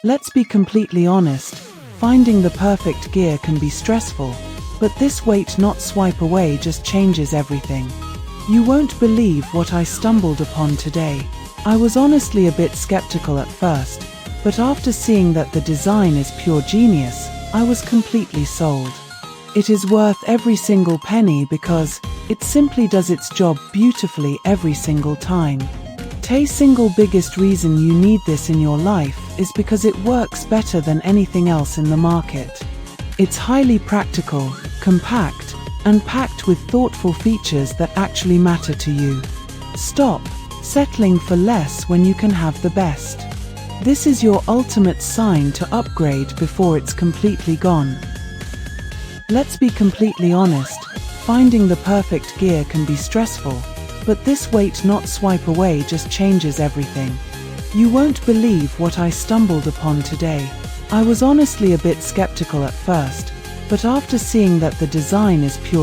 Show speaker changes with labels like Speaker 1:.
Speaker 1: Let's be completely honest, finding the perfect gear can be stressful, but this wait not swipe away just changes everything. You won't believe what I stumbled upon today. I was honestly a bit skeptical at first, but after seeing that the design is pure genius, I was completely sold. It is worth every single penny because it simply does its job beautifully every single time. The single biggest reason you need this in your life is because it works better than anything else in the market. It's highly practical, compact, and packed with thoughtful features that actually matter to you. Stop settling for less when you can have the best. This is your ultimate sign to upgrade before it's completely gone. Let's be completely honest, finding the perfect gear can be stressful, but this wait not swipe away just changes everything. You won't believe what I stumbled upon today. I was honestly a bit skeptical at first, but after seeing that the design is pure